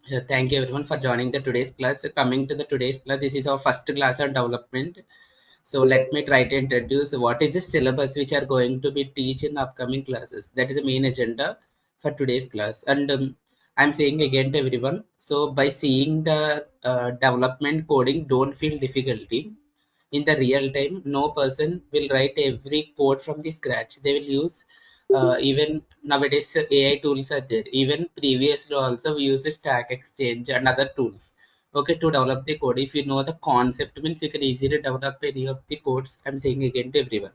Thank you everyone for joining the today's class. Coming to the today's class, this is our first class on development. So let me try to introduce what is the syllabus which are going to be teach in upcoming classes. That is the main agenda for today's class. And I'm saying again to everyone. So by seeing the development coding, don't feel difficulty. In the real time, no person will write every code from the scratch. They will use even nowadays AI tools are there. Even previously also we use the Stack Exchange and other tools. Okay, to develop the code. If you know the concept, means you can easily develop any of the codes. I'm saying again to everyone.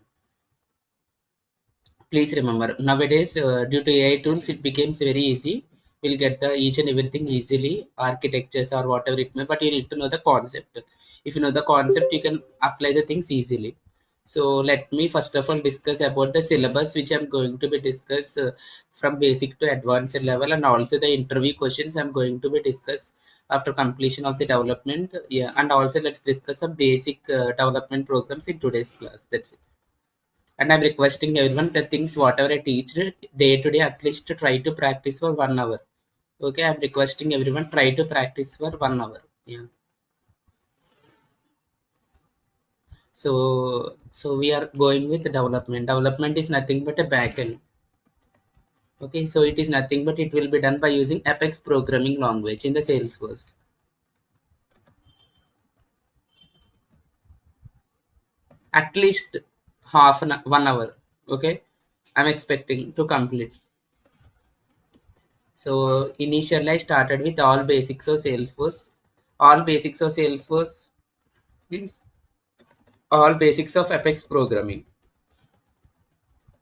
Please remember, nowadays due to AI tools, it becomes very easy. We'll get the each and everything easily, architectures or whatever it may, but you need to know the concept. If you know the concept, you can apply the things easily. So let me first of all discuss about the syllabus which I'm going to be discuss from basic to advanced level, and also the interview questions I'm going to be discuss after completion of the development. Yeah, and also let's discuss some basic development programs in today's class. That's it. And I'm requesting everyone the things whatever I teach day to day, at least to try to practice for 1 hour. Okay, I'm requesting everyone try to practice for 1 hour. Yeah. So we are going with development. Development is nothing but a backend. Okay, so it is nothing but it will be done by using Apex programming language in the Salesforce. At least 1 hour. Okay, I'm expecting to complete. So initially I started with all basics of Salesforce. All basics of Salesforce means all basics of Apex programming.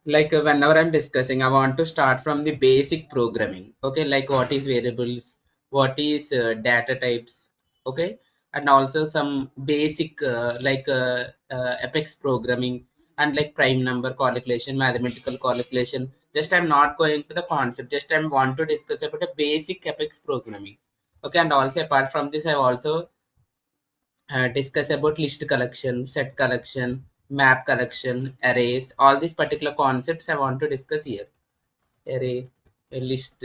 Like whenever I'm discussing, I want to start from the basic programming. Okay, like what is variables, what is data types. Okay, and also some basic Apex programming and like prime number calculation, mathematical calculation. Just I'm not going to the concept. Just I want to discuss about a basic Apex programming. Okay, and also apart from this, I also discuss about list collection, set collection, map collection, arrays, all these particular concepts I want to discuss here. Array, a list,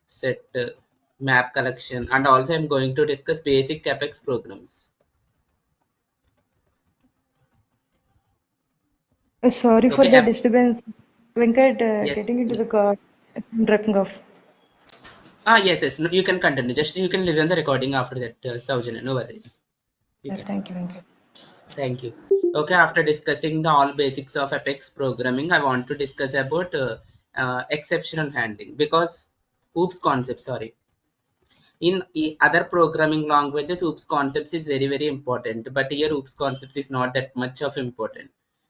set, map collection, and also I'm going to discuss basic capex programs. Sorry for Okay, the disturbance. Venkat, yes. getting into the car, dropping off. Yes, yes. No, you can continue. Just you can listen the recording after that, Saujanya. No worries. You can. Thank you, Venkat. Thank you. Okay, after discussing the all basics of Apex programming, I want to discuss about exceptional handling because oops concept, sorry. In other programming languages, oops concepts is very important, but here oops concepts is not that much of important.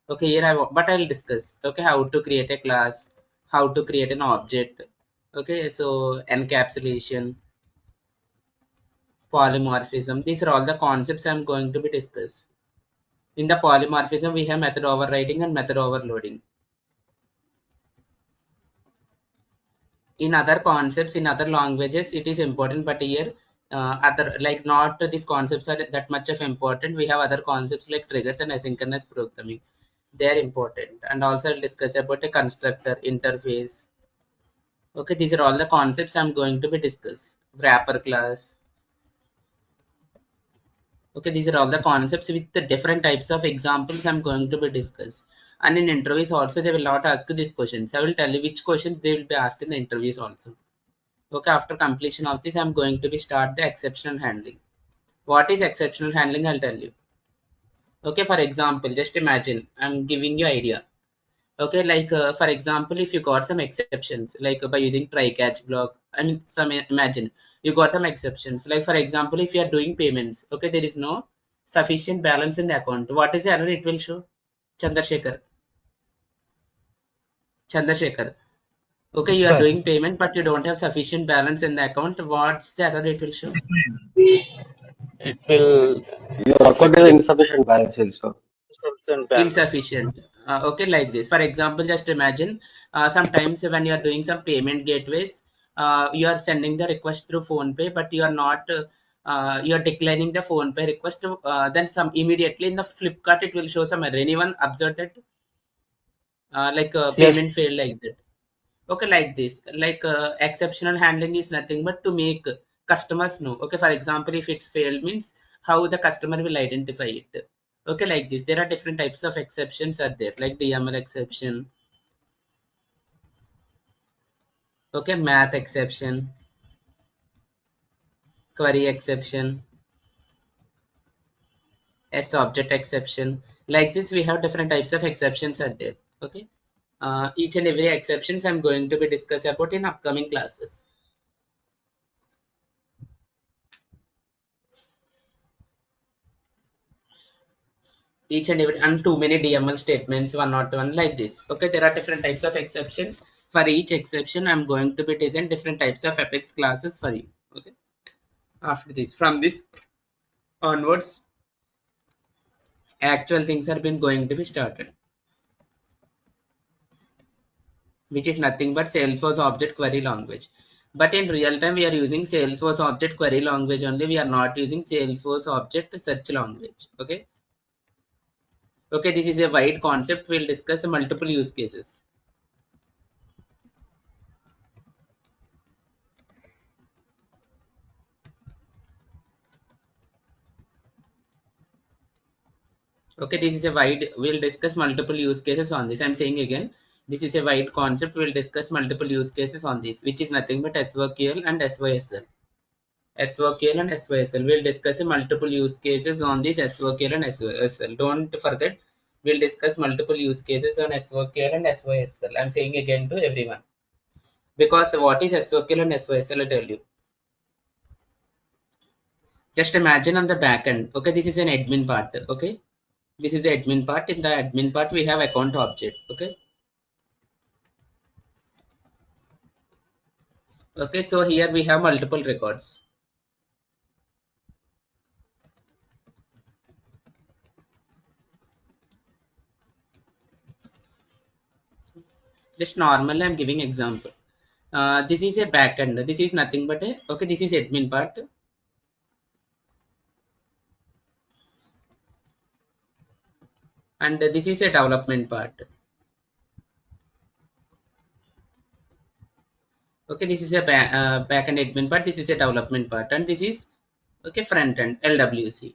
Okay, here but I'll discuss. Okay, how to create a class, how to create an object. Okay, so encapsulation, polymorphism. These are all the concepts I'm going to be discuss. In the polymorphism, we have method overriding and method overloading. In other concepts, in other languages, it is important, but here, other like not these concepts are that much of important. We have other concepts like triggers and asynchronous programming. They are important, and also I'll discuss about a constructor interface. Okay, these are all the concepts I'm going to be discuss. Wrapper class. Okay, these are all the concepts with the different types of examples I'm going to be discuss. And in interviews also, they will not ask you these questions. I will tell you which questions they will be asked in the interviews also. Okay, after completion of this, I'm going to be start the exceptional handling. What is exceptional handling? I'll tell you. Okay, for example, just imagine I'm giving you idea. Okay, like for example, if you got some exceptions, like by using try catch block, I mean, some imagine you got some exceptions. Like for example, if you are doing payments, okay, there is no sufficient balance in the account. What is the error it will show? Chandrasekhar. Chandrasekhar. Okay, you are Sir, doing payment, but you don't have sufficient balance in the account. What's the error it will show? it will your account is insufficient balance will show. Insufficient balance. Insufficient. Okay, like this. For example, just imagine sometimes when you are doing some payment gateways, you are sending the request through phone pay, but you are not you are declining the phone pay request. Then some immediately in the Flipkart it will show some error. Anyone observed that? Like Yes, payment failed like that. Okay, like this. Like exceptional handling is nothing but to make customers know. Okay, for example, if it's failed means how the customer will identify it. Okay, like this. There are different types of exceptions are there, like DML exception, okay, math exception, query exception, S object exception. Like this, we have different types of exceptions are there. Okay. Each and every exceptions I'm going to be discuss about in upcoming classes. Each and every and too many DML statements, one not one like this. Okay, there are different types of exceptions. For each exception, I'm going to be design different types of Apex classes for you. Okay. After this, from this onwards, actual things are been going to be started, which is nothing but Salesforce object query language. But in real time, we are using Salesforce object query language only. We are not using Salesforce object search language. Okay. Okay, this is a wide concept. We'll discuss multiple use cases. Okay, this is a wide, we'll discuss multiple use cases on this. I'm saying again, this is a wide concept. We'll discuss multiple use cases on this, which is nothing but SOQL and SYSL. SOQL and SYSL. We'll discuss multiple use cases on this SOQL and SYSL. Don't forget, we'll discuss multiple use cases on SOQL and SYSL. I'm saying again to everyone. Because what is SOQL and SYSL, I tell you. Just imagine on the back end. Okay, this is an admin part. Okay, this is the admin part. In the admin part, we have account object. Okay. Okay, so here we have multiple records. Just normally I'm giving example. This is a backend. This is nothing but a okay. This is admin part, and this is a development part. Okay, this is a backend admin part. This is a development part, and this is okay front end LWC.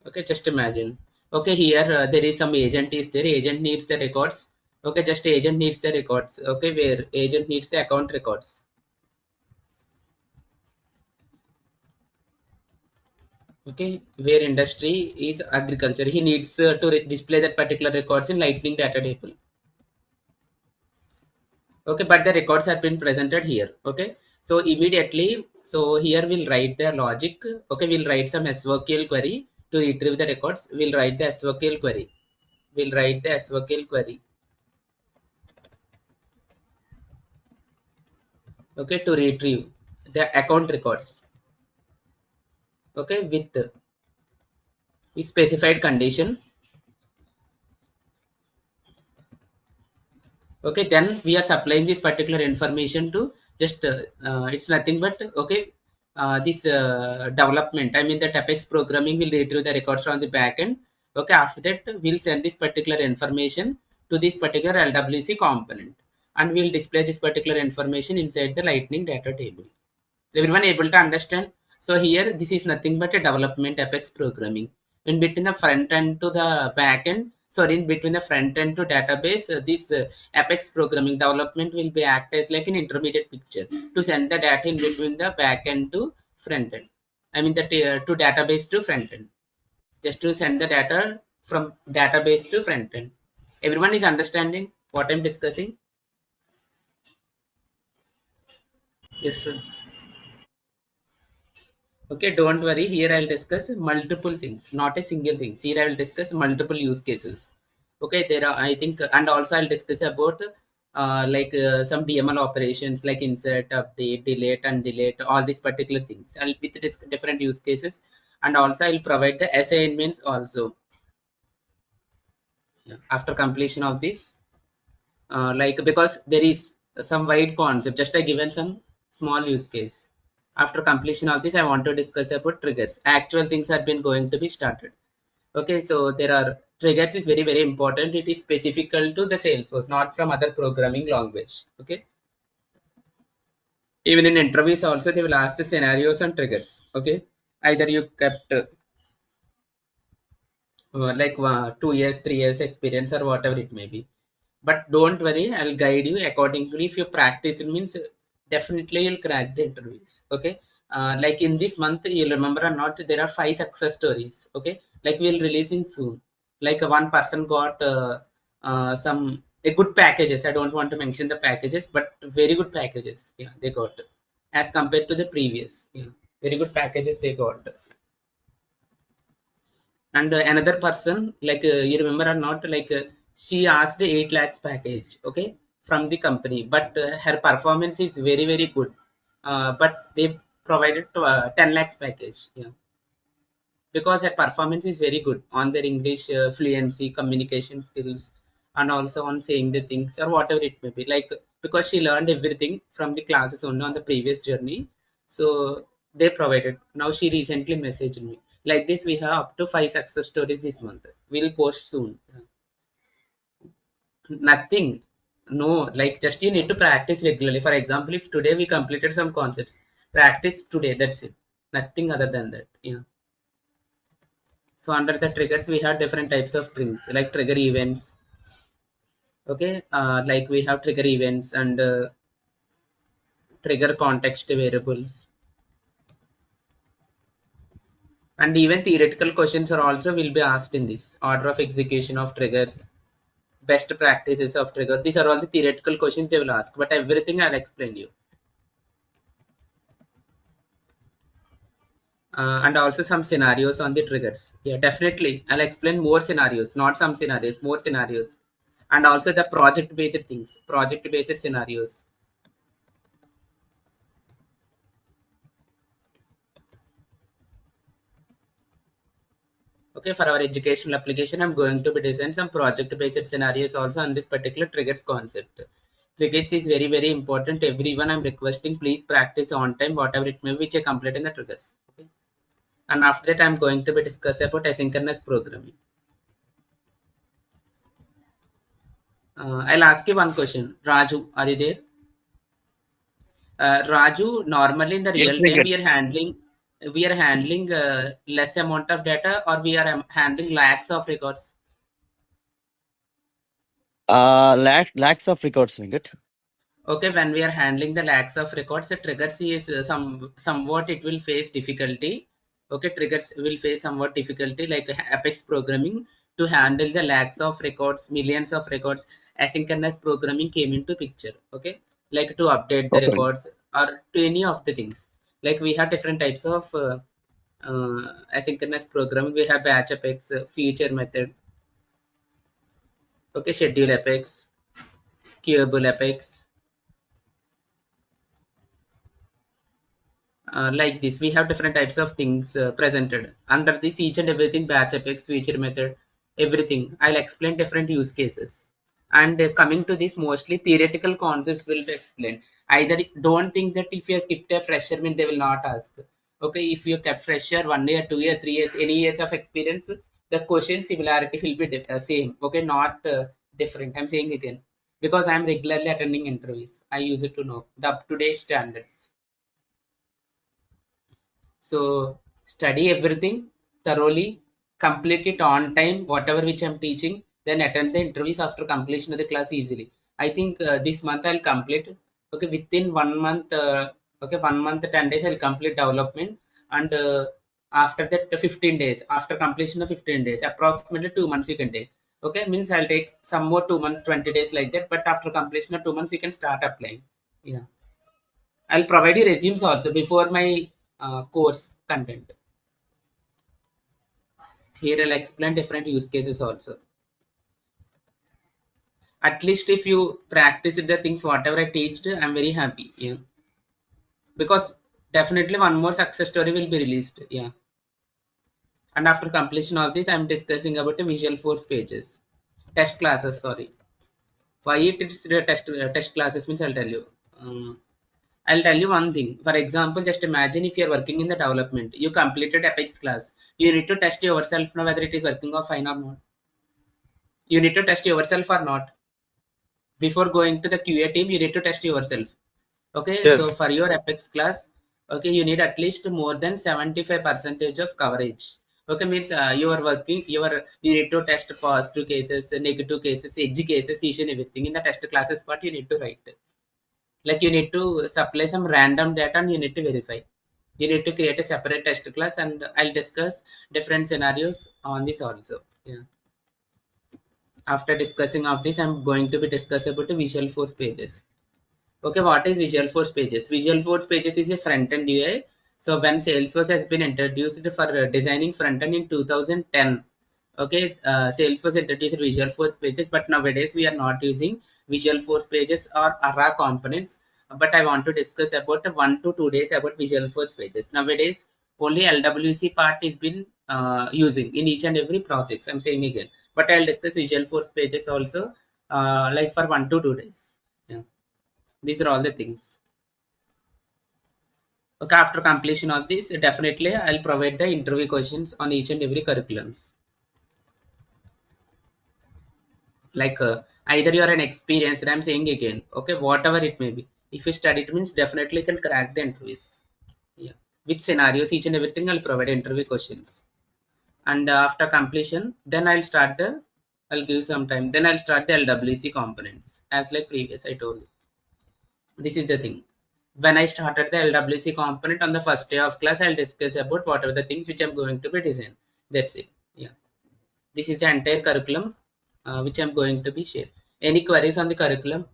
Okay, just imagine. Okay, here there is some agent is there. Agent needs the records. Okay, just agent needs the records. Okay, where agent needs the account records. Okay, where industry is agriculture. He needs to display that particular records in lightning data table. Okay, but the records have been presented here. Okay, so immediately, so here we'll write the logic. Okay, we'll write some SQL query to retrieve the records. We'll write the SQL query. We'll write the SQL query. Okay, to retrieve the account records. Okay, with specified condition. Okay, then we are supplying this particular information to just it's nothing but okay this development, I mean the Apex programming will retrieve the records from the backend. Okay, after that we'll send this particular information to this particular LWC component, and we'll display this particular information inside the lightning data table. Everyone able to understand? So here this is nothing but a development Apex programming. In between the front end to the back end, sorry, in between the front end to database, this Apex programming development will be act as like an intermediate picture to send the data in between the back end to front end. I mean that to database to front end, just to send the data from database to front end. Everyone is understanding what I'm discussing? Yes, sir. Okay, don't worry. Here I'll discuss multiple things, not a single thing. Here I will discuss multiple use cases. Okay, there are I think, and also I'll discuss about some DML operations like insert, update, delete, and delete all these particular things. I'll with different use cases, and also I'll provide the assignments also. Yeah. After completion of this, like because there is some wide concept, just I given some small use case. After completion of this, I want to discuss about triggers. Actual things have been going to be started. Okay, so there are Triggers is very very important. It is specific to the Salesforce, not from other programming language. Okay. Even in interviews also they will ask the scenarios and triggers. Okay. Either you kept 2 years, 3 years experience or whatever it may be. But don't worry, I'll guide you accordingly. If you practice, it means definitely you'll crack the interviews. Okay. Like in this month, you'll remember or not, there are 5 success stories. Okay. Like we'll releasing soon. Like one person got some a good packages. I don't want to mention the packages, but very good packages. Yeah, they got as compared to the previous. Yeah, very good packages they got. And another person, like you remember or not, like she asked 8 lakhs package, okay, from the company, but her performance is very very good, but they provided to 10 lakhs package. Yeah, because her performance is very good on their English fluency, communication skills, and also on saying the things or whatever it may be. Like because she learned everything from the classes only on the previous journey, so they provided. Now she recently messaged me. Like this, we have up to 5 success stories this month. We'll post soon. Nothing. No, like just you need to practice regularly. For example, if today we completed some concepts, practice today. That's it. Nothing other than that. Yeah. So under the triggers, we have different types of things like trigger events. Okay, like we have trigger events and trigger context variables, and even theoretical questions are also will be asked in this order of execution of triggers, best practices of trigger. These are all the theoretical questions they will ask, but everything I'll explain you. And also some scenarios on the triggers. Yeah, definitely. I'll explain more scenarios, not some scenarios, more scenarios. And also the project based things, project based scenarios. Okay, for our educational application, I'm going to be design some project-based scenarios also on this particular triggers concept. Triggers is very, very important. Everyone, I'm requesting, please practice on time, whatever it may be, which I complete in the triggers. Okay. And after that, I'm going to be discuss about asynchronous programming. I'll ask you one question. Raju, are you there? Raju, normally in the Yes, real time, Venkat. we are handling less amount of data, or we are handling lakhs of records. Lakhs of records, Venkat. Okay, when we are handling the lakhs of records, the triggers is somewhat it will face difficulty. Okay, triggers will face somewhat difficulty like Apex programming to handle the lakhs of records, millions of records. Asynchronous programming came into picture. Okay, like to update the Okay. records or to any of the things. Like we have different types of asynchronous programming. We have batch Apex, feature method. Okay, schedule Apex, queuable Apex. Like this, we have different types of things presented under this each and everything, batch apex, feature method, everything. I'll explain different use cases. And coming to this, mostly theoretical concepts will be explained. Either don't think that if you have kept a fresher mean they will not ask. Okay, if you kept fresher 1 year, 2 year, 3 years, any years of experience, the question similarity will be same. Okay, not different. I'm saying again because I'm regularly attending interviews, I use it to know the up to date standards. So study everything thoroughly, complete it on time, whatever which I'm teaching, then attend the interviews after completion of the class easily. I think this month I'll complete. Okay, within 1 month, okay, 1 month, 10 days I'll complete development, and after that 15 days, after completion of 15 days, approximately 2 months you can take. Okay, means I'll take some more 2 months, 20 days like that, but after completion of 2 months you can start applying. Yeah. I'll provide you resumes also before my course content. Here I'll explain different use cases also. At least if you practice the things whatever I teached, I'm very happy. Yeah. Because definitely one more success story will be released. Yeah. And after completion of this, I'm discussing about the Visual Force pages. Test classes, sorry. Why it is the test classes means I'll tell you. I'll tell you one thing. For example, just imagine if you're working in the development, you completed Apex class. You need to test yourself now whether it is working or fine or not. You need to test yourself or not. Before going to the QA team, you need to test yourself. Okay, so Yes. for your Apex class, okay, you need at least more than 75 percentage of coverage. Okay, means you are working, you need to test positive cases, negative cases, edge cases, each and everything in the test classes part you need to write. Like you need to supply some random data and you need to verify. You need to create a separate test class, and I'll discuss different scenarios on this also. Yeah. After discussing of this, I'm going to be discuss about the Visual Force pages. Okay, what is Visual Force pages? Visual Force pages is a front-end UI. So when Salesforce has been introduced for designing front-end in 2010, okay, Salesforce introduced Visual Force pages, but nowadays we are not using Visual Force pages or ARA components. But I want to discuss about 1 to 2 days about Visual Force pages. Nowadays, only LWC part is been using in each and every project. I'm saying again, but I'll discuss Visual Force pages also, like for 1 to 2 days. Yeah. These are all the things. Okay, after completion of this, definitely I'll provide the interview questions on each and every curriculums. Like either you are an experienced, I'm saying again, okay, whatever it may be. If you study, it means definitely you can crack the interviews. Yeah, with scenarios, each and everything, I'll provide interview questions. And after completion, then I'll give some time. Then I'll start the LWC components as like previous I told you. This is the thing. When I started the LWC component on the first day of class, I'll discuss about what are the things which I'm going to be design. That's it. Yeah. This is the entire curriculum which I'm going to be share. Any queries on the curriculum?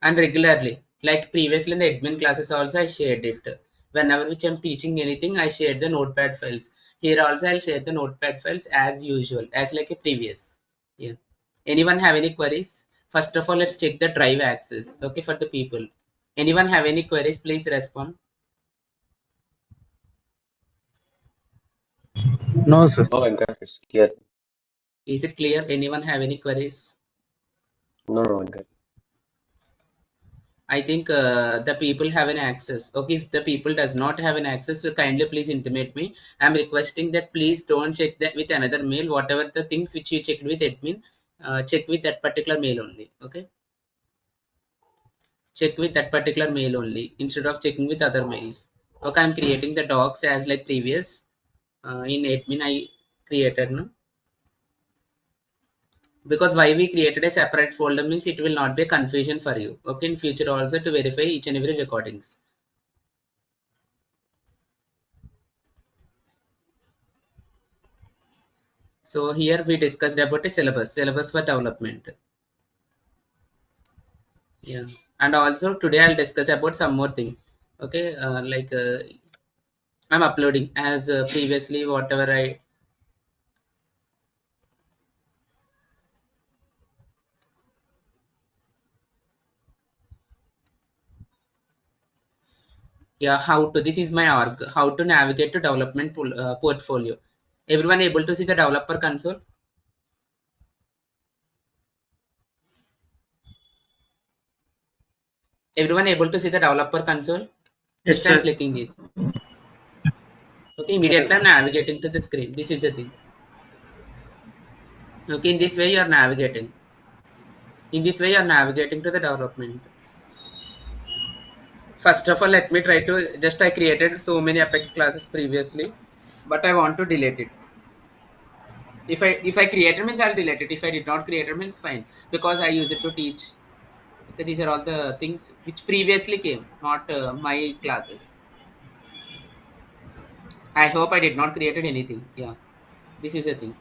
And regularly, like previously in the admin classes also I shared it. Whenever which I'm teaching anything, I share the notepad files. Here also I'll share the notepad files as usual, as like a previous. Yeah. Anyone have any queries? First of all, let's check the drive access. Okay, for the people. Anyone have any queries? Please respond. No, sir. No, Venkat, it's clear. Is it clear? Anyone have any queries? No, no, Venkat. I think the people have an access. Okay, if the people does not have an access, so kindly please intimate me. I'm requesting that please don't check that with another mail. Whatever the things which you checked with admin, check with that particular mail only. Okay, check with that particular mail only instead of checking with other mails. Okay, I'm creating the docs as like previous. In admin I created no, because why we created a separate folder means it will not be a confusion for you. Okay, in future also to verify each and every recordings. So here we discussed about a syllabus for development. Yeah, and also today I'll discuss about some more thing. Okay, I'm uploading as previously whatever I. Yeah, how to, this is my org, how to navigate to development portfolio. Everyone able to see the developer console? Everyone able to see the developer console? Yes, Just I'm sir. clicking this. Okay, immediately I'm Yes. navigating to the screen. This is the thing. Okay, in this way you are navigating. In this way you are navigating to the development. First of all, let me try to just I created so many Apex classes previously, but I want to delete it. If I created means I'll delete it. If I did not create it means fine, because I use it to teach. Okay, these are all the things which previously came, not my classes. I hope I did not created anything. Yeah, this is a thing.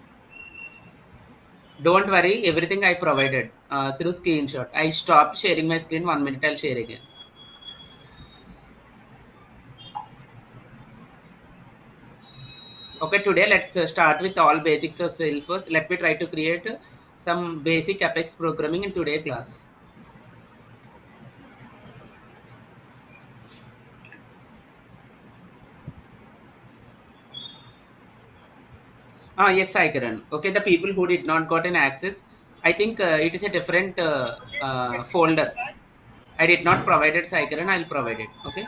Don't worry, everything I provided through screenshot. I stopped sharing my screen. 1 minute, I'll share again. Okay, today let's start with all basics of Salesforce. Let me try to create some basic Apex programming in today class. Ah, yes, Saikiran. Okay, the people who did not got an access, I think it is a different folder. I did not provided Saikiran. I'll provide it. Okay,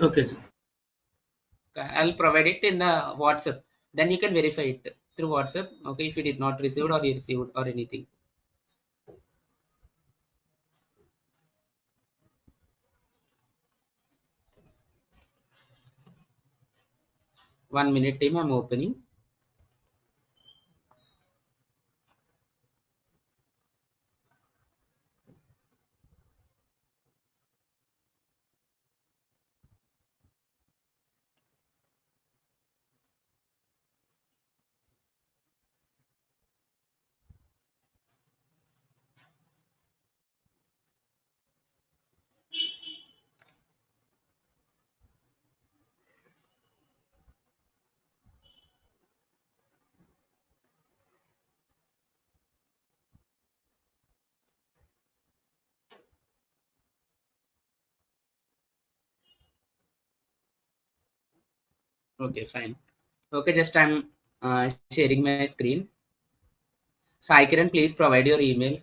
Okay, sir. I'll provide it in the WhatsApp. Then you can verify it through WhatsApp. Okay, if you did not receive or you received or anything. 1 minute team, I'm opening. Okay, fine. Okay, just I'm sharing my screen. Sai Kiran, please provide your email.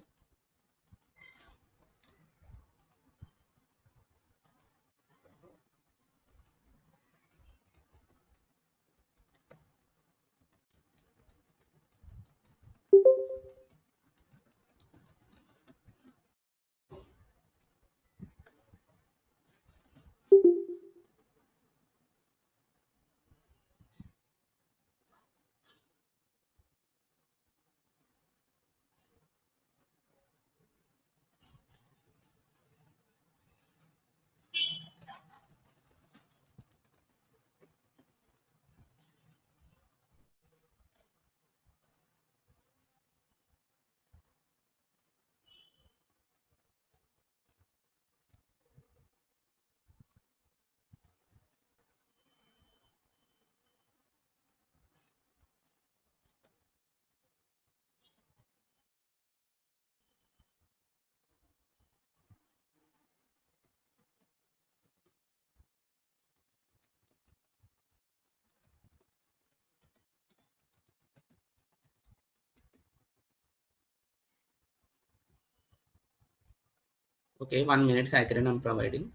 Okay, 1 minute, Sai Kiran, I'm providing.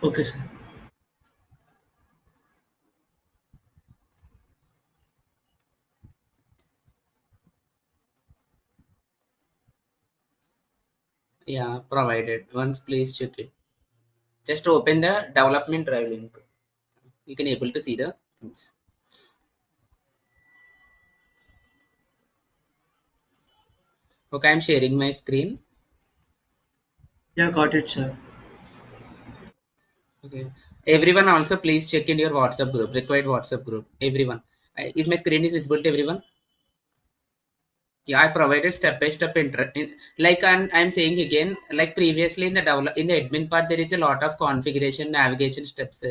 Okay, sir. Yeah, provided. Once please check it. Just open the development drive link. You can able to see the things. Okay, I'm sharing my screen. Yeah, got it, sir. Okay. Everyone also please check in your WhatsApp group, required WhatsApp group. Everyone. Is my screen is visible to everyone? Yeah, I provided step by step like I'm saying again, like previously in the develop in the admin part, there is a lot of configuration navigation steps.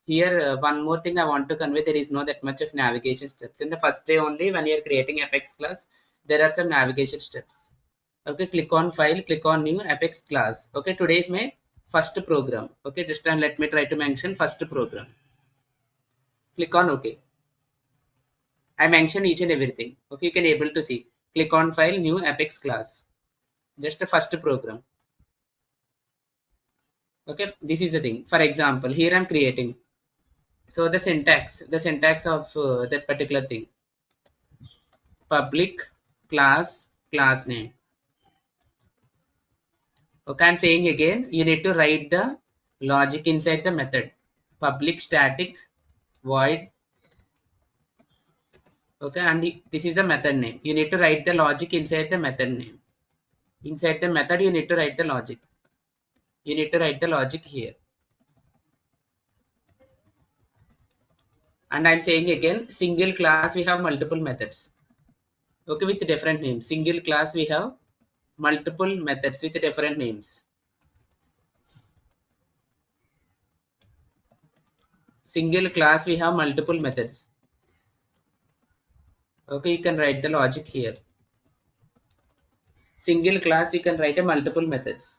Here, one more thing I want to convey, there is no that much of navigation steps. In the first day only, when you're creating Apex class, there are some navigation steps. Okay, click on file, click on new Apex class. Okay, today is my first program. Okay, just time let me try to mention first program. Click on OK. I mentioned each and everything. Okay, you can able to see. Click on file, new Apex class. Just the first program. Okay, this is the thing. For example, here I'm creating. So the syntax of that particular thing. Public class name. Okay, I'm saying again, you need to write the logic inside the method. Public static void. Okay, and this is the method name. You need to write the logic inside the method name. Inside the method, you need to write the logic. You need to write the logic here. And I'm saying again, single class we have multiple methods. Okay, with different names. Single class we have multiple methods with different names. Single class we have multiple methods. Okay, you can write the logic here. Single class you can write a multiple methods.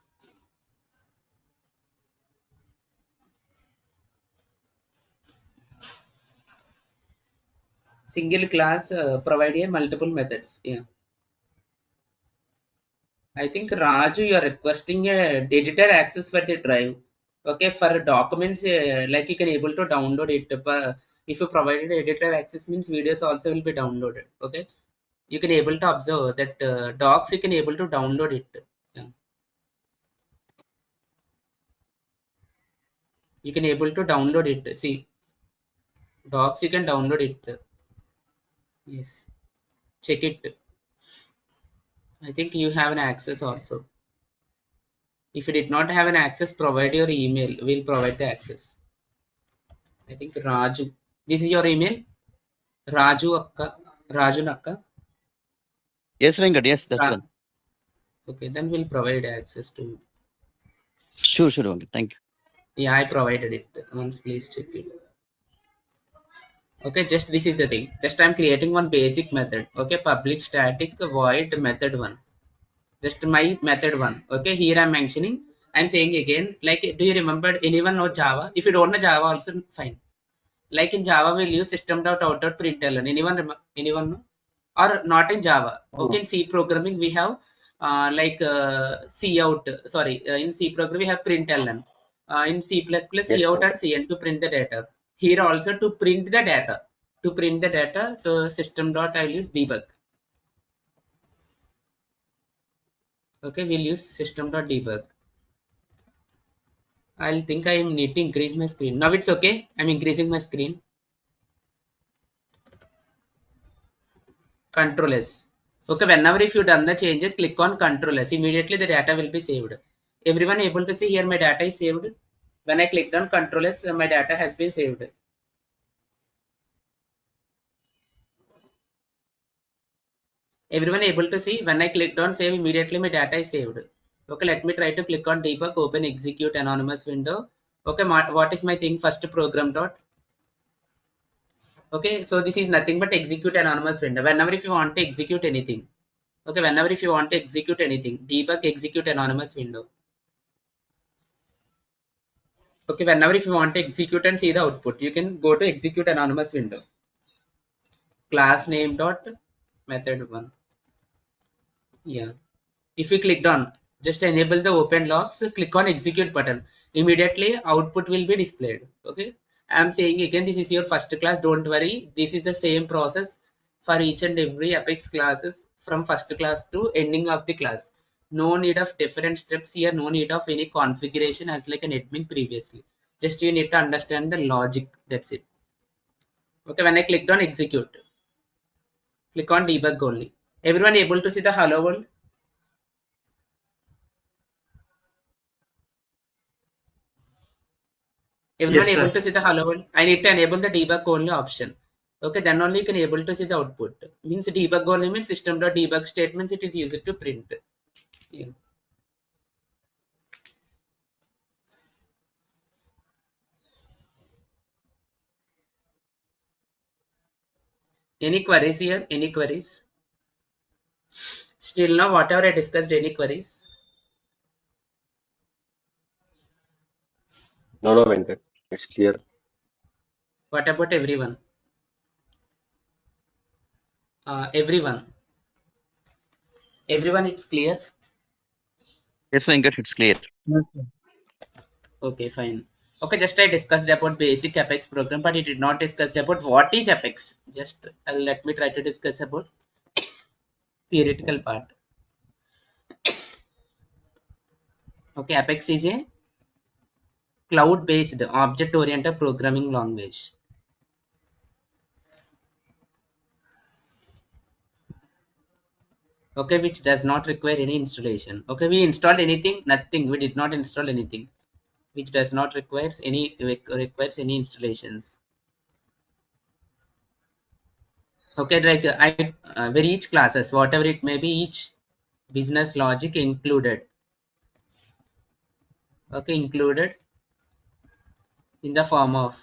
Single class provide a multiple methods. Yeah. I think Raju, you are requesting a editor access for the drive. Okay, for documents, like you can able to download it. If you provided editor access means videos also will be downloaded. Okay, you can able to observe that docs you can able to download it. Yeah. You can able to download it. See, docs you can download it. Yes, check it. I think you have an access also. If you did not have an access, provide your email. We'll provide the access. I think Raju. This is your email. Raju Akka. Raju Nakka. Yes, Venkat. Yes, that's Ra- one. okay, then we'll provide access to you. Sure, Venkat. Thank you. Yeah, I provided it. Once please check it. Okay, just this is the thing. Just I'm creating one basic method. Okay, public static void method one. Just my method one. Okay, here I'm mentioning. I'm saying again, like, do you remember anyone know Java? If you don't know Java, also fine. Like in Java, we'll use system.out.println. Anyone know? Or not in Java? Okay, in C programming we have C out. Sorry, in C programming we have println. In C++ C Yes, out and Venkat. Cn to print the data. Here also to print the data. To print the data, so system dot I'll use debug. Okay, we'll use system dot debug. I'll think I need to increase my screen. Now it's okay. I'm increasing my screen. Control S. Okay, whenever if you done the changes, click on Control S. Immediately the data will be saved. Everyone able to see here my data is saved. When I clicked on Control S, my data has been saved. Everyone able to see when I clicked on save, immediately my data is saved. Okay, let me try to click on debug, open execute anonymous window. Okay, what is my thing? First program dot. Okay, so this is nothing but execute anonymous window. Whenever if you want to execute anything. Okay, whenever if you want to execute anything, debug execute anonymous window. Okay, whenever if you want to execute and see the output, you can go to execute anonymous window. Class name dot method one. Yeah. If you clicked on, just enable the open logs, click on execute button. Immediately output will be displayed. Okay. I'm saying again, this is your first class. Don't worry. This is the same process for each and every Apex classes from first class to ending of the class. No need of different steps here. No need of any configuration as like an admin previously. Just you need to understand the logic. That's it. Okay. When I clicked on execute, click on debug only. Everyone able to see the hello world? Everyone Yes, able sir. to see the hello world? I need to enable the debug only option. Okay, then only you can able to see the output. Means debug only means system.debug statements it is used to print. Yeah. Any queries here? Any queries? Still now whatever I discussed, any queries? No, no, Venkat. It's clear. What about everyone? Everyone. Everyone it's clear? Yes, Venkat. It's clear. Yes, sir. Okay, fine. Okay, just I discussed about basic Apex program, but it did not discuss about what is Apex. Just let me try to discuss about theoretical part. Okay, Apex is a cloud-based object-oriented programming language. Okay, which does not require any installation. Okay, we installed anything? Nothing. We did not install anything. Which does not requires any installations. Okay, like I where each classes, whatever it may be, each business logic included. Okay, included in the form of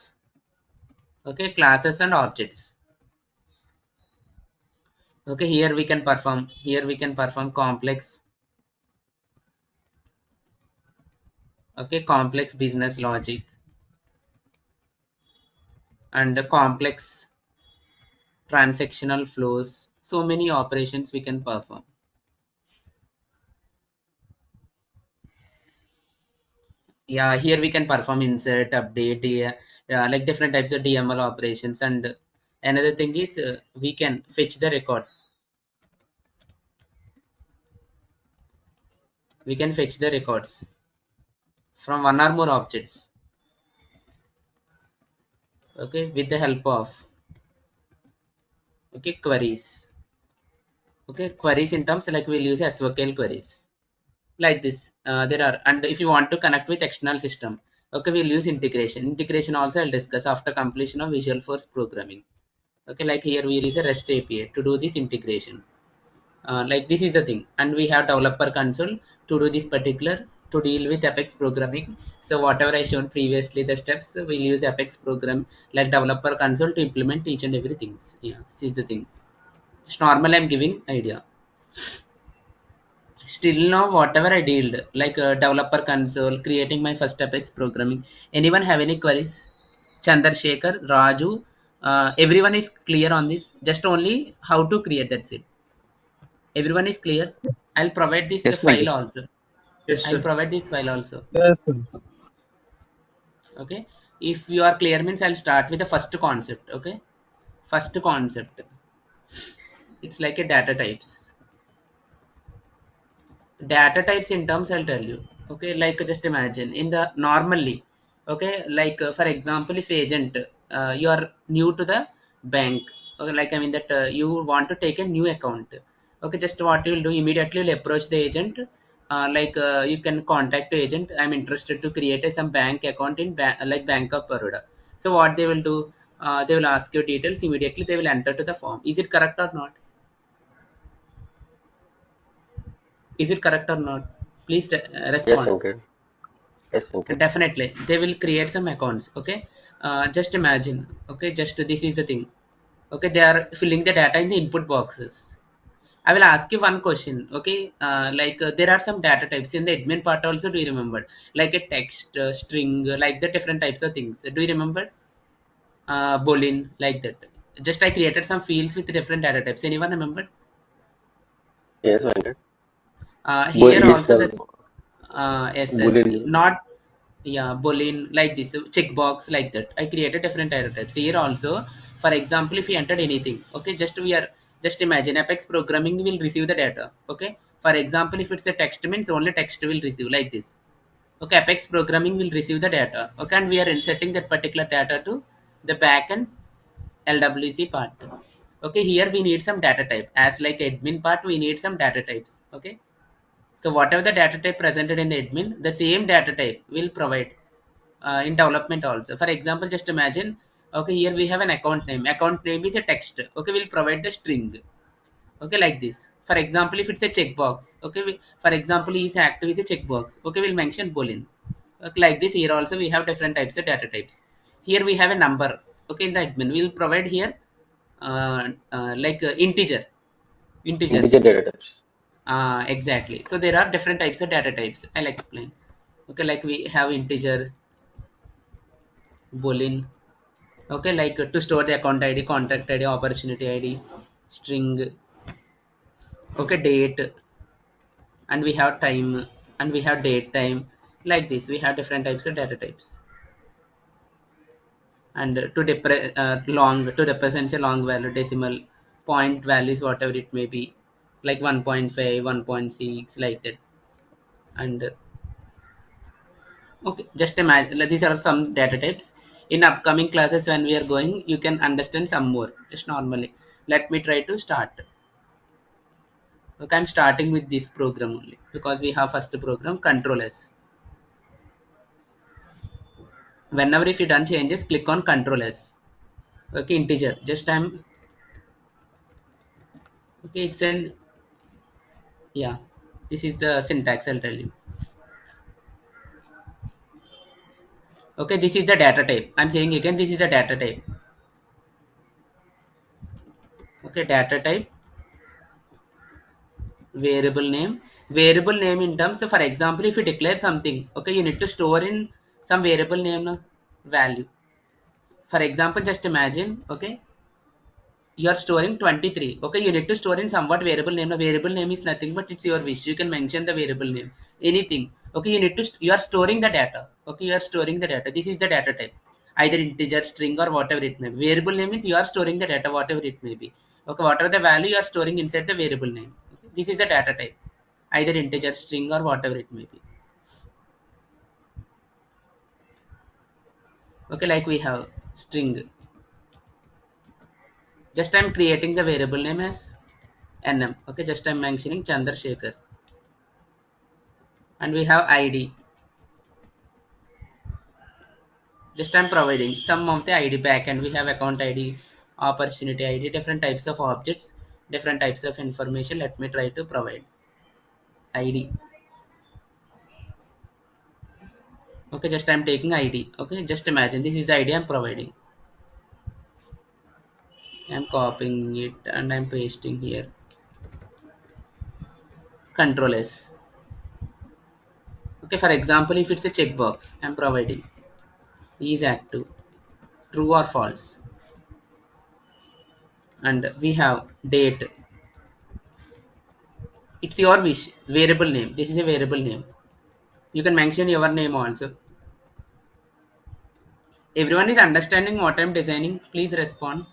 okay classes and objects. Okay, here we can perform complex okay complex business logic and complex transactional flows, so many operations we can perform. Yeah, here we can perform insert, update, yeah, like different types of DML operations. And another thing is we can fetch the records. We can fetch the records from one or more objects. Okay, with the help of queries. Okay, queries in terms like we'll use SQL queries like this. There are, and if you want to connect with external system, okay, we'll use integration. Integration also I'll discuss after completion of Visual Force programming. Okay, like here we'll use a REST API to do this integration. Like this is the thing, and we have developer console to do this particular, to deal with Apex programming. So whatever I shown previously, the steps, we'll use Apex program like developer console to implement each and everything. Yeah, this is the thing. It's normal, I'm giving idea. Still now whatever I did, like developer console, creating my first Apex programming. Anyone have any queries? Chandrasekhar, Raju, everyone is clear on this? Just only how to create, that's it. Everyone is clear? I'll provide this Yes, file Venkat. also. Yes, I'll sir. provide this file also. Yes, sir. Okay, if you are clear means I'll start with the first concept. Okay, first concept, it's like a data types. Data types in terms I'll tell you. Okay, like just imagine in the normally, okay, like for example, if agent, you are new to the bank, okay, like I mean that you want to take a new account. Okay, just what you will do, immediately you'll approach the agent, like you can contact the agent, I'm interested to create some bank account in like Bank of Baroda. So what they will do, they will ask you details, immediately they will enter to the form. Is it correct or not? Is it correct or not? Please Yes, respond. Venkat. Yes, Venkat. Definitely they will create some accounts. Okay, just imagine. Okay, just this is the thing. Okay, they are filling the data in the input boxes. I will ask you one question. Okay, like there are some data types in the admin part also, do you remember? Like a text, string, like the different types of things, do you remember? Boolean, like that. Just I created some fields with different data types. Anyone remember? Yes, Venkat. Here List also the this, yes, Boolean. not, yeah, boolean like this, checkbox like that. I created different data types here also. For example, if we entered anything, okay, just we are, just imagine Apex programming will receive the data. Okay, for example, if it's a text means only text will receive like this. Okay, Apex programming will receive the data. Okay, and we are inserting that particular data to the backend LWC part. Okay, here we need some data type, as like admin part we need some data types. Okay, so whatever the data type presented in the admin, the same data type will provide in development also. For example, just imagine, okay, here we have an account name. Account name is a text. Okay, we'll provide the string. Okay, like this. For example, if it's a checkbox, okay, for example, is active is a checkbox. Okay, we'll mention boolean. Okay, like this. Here also we have different types of data types. Here we have a number. Okay, in the admin, we'll provide here like integer. Integer. Integer data types. Exactly. So there are different types of data types. I'll explain. Okay, like we have integer, boolean. Okay, like to store the account ID, contact ID, opportunity ID, string. Okay, date, and we have time, and we have date time. Like this, we have different types of data types. And long, to represent a long value, decimal point values, whatever it may be, like 1.5, 1.6, like that. And okay, just imagine, like, these are some data types. In upcoming classes when we are going, you can understand some more, just normally. Let me try to start. Okay, I'm starting with this program only because we have first program control S. Whenever if you done changes, click on control S. Okay, integer. Just I'm, okay, it's an, yeah. This is the syntax, I'll tell you. Okay, this is the data type. I'm saying again, this is a data type. Okay, data type, variable name in terms of, for example, if you declare something, okay, you need to store in some variable name, no, value. For example, just imagine, okay, you are storing 23. Okay, you need to store in somewhat variable name. A variable name is nothing but it's your wish. You can mention the variable name, anything. Okay, you are storing the data. Okay, you are storing the data. This is the data type, either integer, string, or whatever it may be. Variable name means you are storing the data, whatever it may be. Okay, whatever the value you are storing inside the variable name. Okay, this is the data type, either integer, string, or whatever it may be. Okay, like we have string. Just I'm creating the variable name as nm. Okay, just I'm mentioning Chandrasekhar, and we have id. Just I'm providing some of the id back, and we have account id, opportunity id, different types of objects, different types of information. Let me try to provide id. Okay, just I'm taking id. Okay, just imagine this is the id I'm providing. I'm copying it and I'm pasting here. Control S. Okay, for example, if it's a checkbox, I'm providing is active, true or false. And we have date. It's your wish. Variable name, this is a variable name. You can mention your name also. Everyone is understanding what I'm designing? Please respond.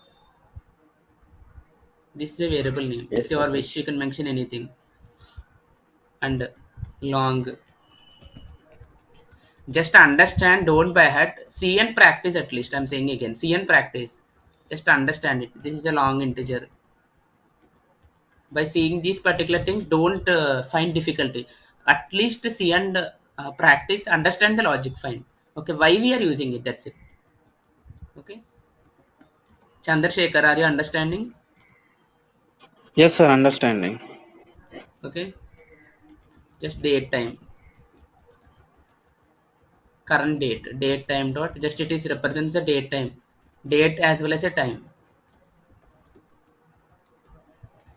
This is a variable name. It's Yes, your sir. wish. You can mention anything. And long. Just understand, don't by heart. See and practice at least. I'm saying again. See and practice. Just understand it. This is a long integer. By seeing these particular things, don't find difficulty. At least see and practice. Understand the logic. Fine. Okay. Why we are using it? That's it. Okay. Chandrasekhar, are you understanding? Yes, sir, understanding. Okay. Just date time. Current date time dot, just it is represents the date time, date as well as a time.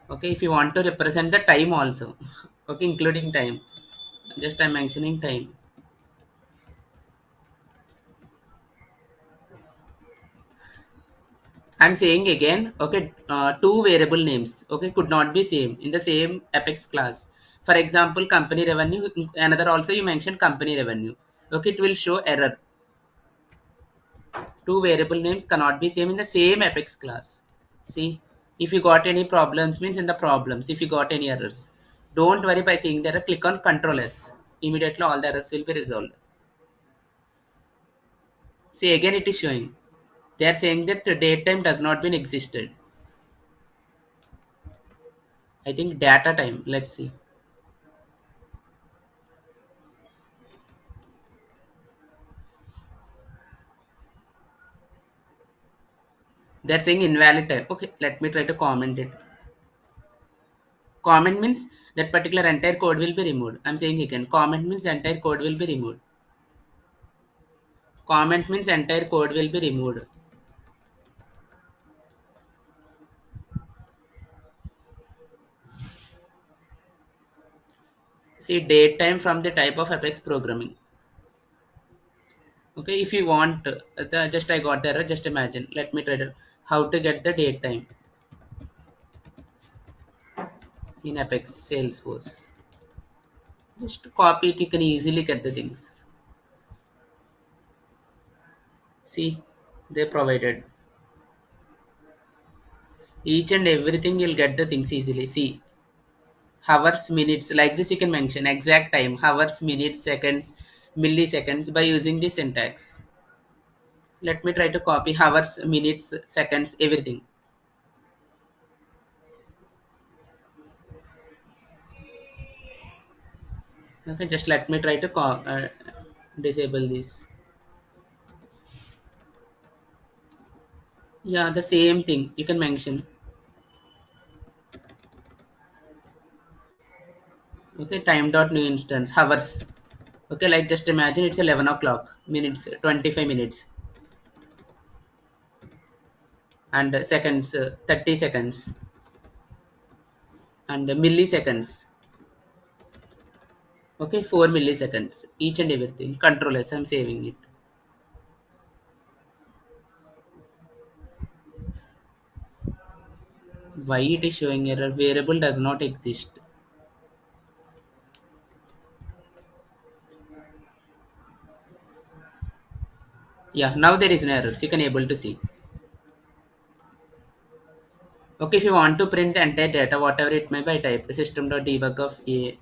Okay, if you want to represent the time also, okay, including time, just I'm mentioning time. I'm saying again. Okay, two variable names, okay, could not be same in the same apex class. For example, company revenue, another also you mentioned company revenue. Okay, it will show error. Two variable names cannot be same in the same apex class. See, if you got any problems means in the problems, if you got any errors, don't worry by seeing the error, click on Control S. Immediately all the errors will be resolved. See, again it is showing. They are saying that the date time does not been existed. I think data time. Let's see. They're saying invalid time. Okay, let me try to comment it. Comment means that particular entire code will be removed. I'm saying again, comment means entire code will be removed. Comment means entire code will be removed. See, date time from the type of apex programming. Okay, if you want just I got the error. Just imagine, let me try to how to get the date time in apex Salesforce. Just copy it, you can easily get the things. See, they provided each and everything. You'll get the things easily. See, hours, minutes, like this you can mention exact time, hours, minutes, seconds, milliseconds by using the syntax. Let me try to copy hours, minutes, seconds, everything. Okay, just let me try to disable this. Yeah, the same thing you can mention. Okay, time dot new instance, hours. Okay, like just imagine it's 11 o'clock, minutes 25 minutes, and seconds 30 seconds, and milliseconds. Okay, 4 milliseconds, each and everything. Control S, I'm saving it. Why it is showing error? Variable does not exist. Yeah, now there is no errors. You can able to see. Okay, if you want to print the entire data, whatever it may be, I type system.debug of a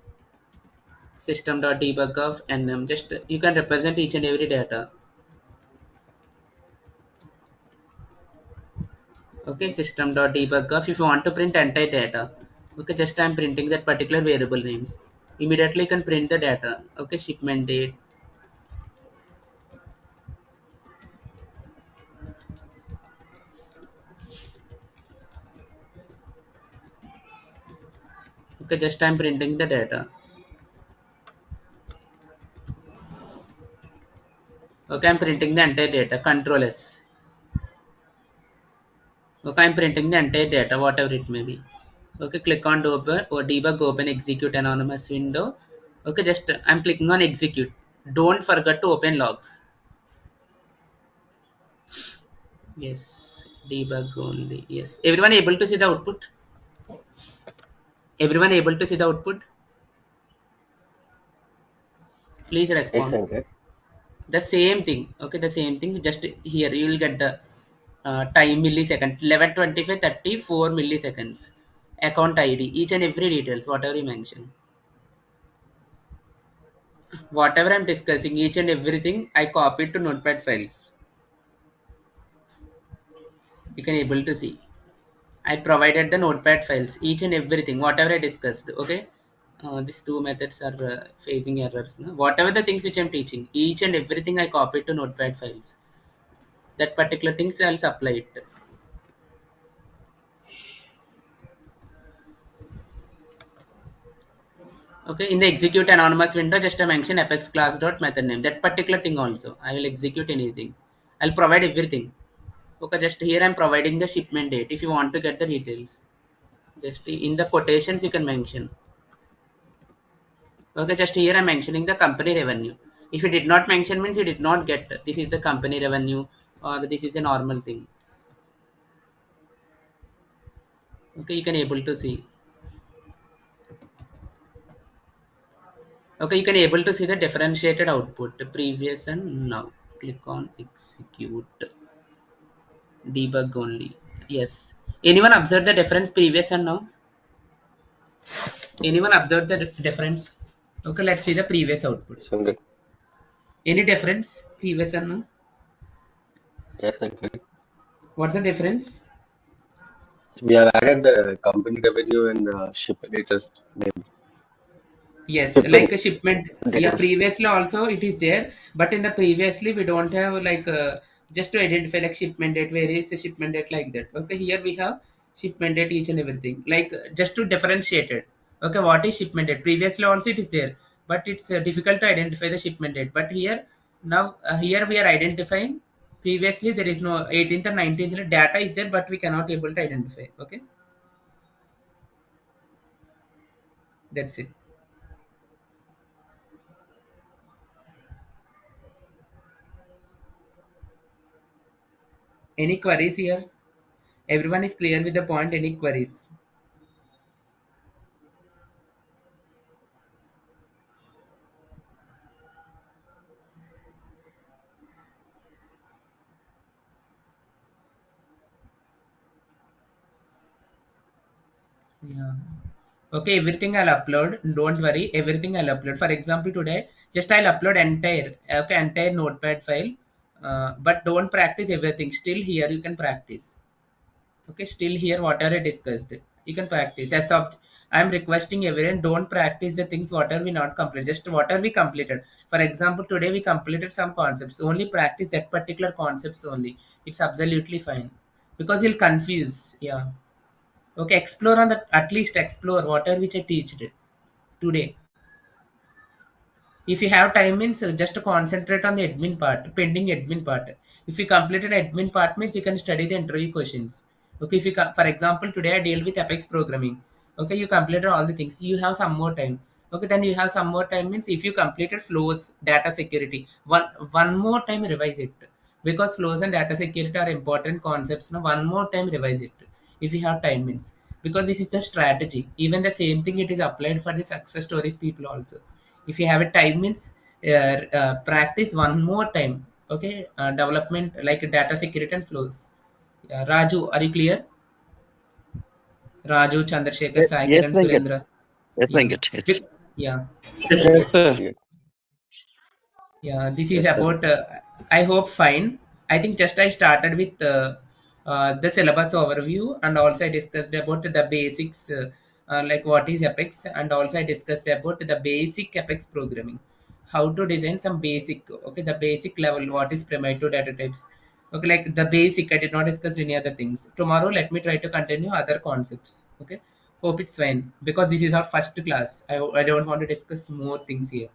system.debug of nm. Just you can represent each and every data. Okay, system.debug of if you want to print entire data. Okay, just I'm printing that particular variable names. Immediately you can print the data. Okay, shipment date. Okay, just I'm printing the data. Okay, I'm printing the entire data. Control S. Okay, I'm printing the entire data, whatever it may be. Okay, click on open or debug, open, execute anonymous window. Okay, just I'm clicking on execute. Don't forget to open logs. Yes, debug only. Yes, everyone able to see the output? Everyone able to see the output? Please Yes, respond. Venkat. The same thing. Okay, the same thing. Just here you will get the time millisecond 11:25 34 milliseconds. Account ID, each and every details, whatever you mention. Whatever I'm discussing, each and everything I copied to notepad files. You can able to see. I provided the notepad files, each and everything, whatever I discussed. Okay. These two methods are facing errors. No? Whatever the things which I'm teaching, each and everything I copied to notepad files. That particular things I'll supply it. Okay, in the execute anonymous window, just I mention apex class dot method name. That particular thing also. I will execute anything. I'll provide everything. Okay, just here I'm providing the shipment date. If you want to get the details, just in the quotations you can mention. Okay, just here I'm mentioning the company revenue. If you did not mention means you did not get this is the company revenue or this is a normal thing. Okay, you can able to see. Okay, you can able to see the differentiated output previous and now. Click on execute debug only. Yes. Anyone observe the difference previous and now? Anyone observe the difference? Okay, let's see the previous output. Yes, Venkat. Any difference previous and now? Yes, Venkat. What's the difference? We have added the company revenue and shipment details name. Yes, like Shipment a shipment. Yeah, details. previously also it is there, but in the previously we don't have like just to identify like shipment date, where is the shipment date like that. Okay, here we have shipment date, each and everything, like just to differentiate it. Okay, what is shipment date? Previously also it is there, but it's difficult to identify the shipment date. But here now here we are identifying. Previously there is no 18th and 19th data is there, but we cannot able to identify. Okay, that's it. Any queries here? Everyone is clear with the point? Any queries? Yeah. Okay, everything I'll upload. Don't worry, everything I'll upload. For example, today, just I'll upload entire notepad file. But don't practice everything. Still here you can practice. Okay, still here whatever I discussed, you can practice. As of I'm requesting everyone, don't practice the things whatever we not complete. Just whatever we completed. For example, today we completed some concepts. Only practice that particular concepts only. It's absolutely fine because you'll confuse. Yeah. Okay, explore on the at least explore whatever which I teached today. If you have time means just to concentrate on the admin part, pending admin part. If you completed admin part means you can study the interview questions. Okay, if you for example today I deal with Apex programming. Okay, you completed all the things. You have some more time. Okay, then you have some more time means if you completed flows, data security, one more time revise it because flows and data security are important concepts. Now one more time revise it if you have time means because this is the strategy. Even the same thing it is applied for the success stories people also. If you have a time means practice one more time. Okay, development like data security and flows. Yeah, Raju, are you clear? Raju, Chandrasekhar, Sai Yes, Kiran, Venkat. Surendra. Yes, Yeah. Venkat. Yes. Yeah. Yes, Yes, sir. sir. Yeah. Yeah, this is Yes, sir. about, I hope fine. I think just I started with the syllabus overview, and also I discussed about the basics, like what is Apex, and also I discussed about the basic Apex programming, how to design some basic, okay, the basic level, what is primitive data types. Okay, like the basic, I did not discuss any other things. Tomorrow, let me try to continue other concepts. Okay, hope it's fine because this is our first class. I don't want to discuss more things here.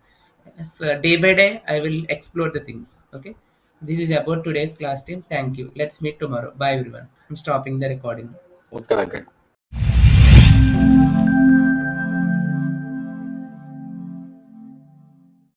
So day by day, I will explore the things. Okay, this is about today's class team. Thank you. Let's meet tomorrow. Bye, everyone. I'm stopping the recording. Okay, Venkat.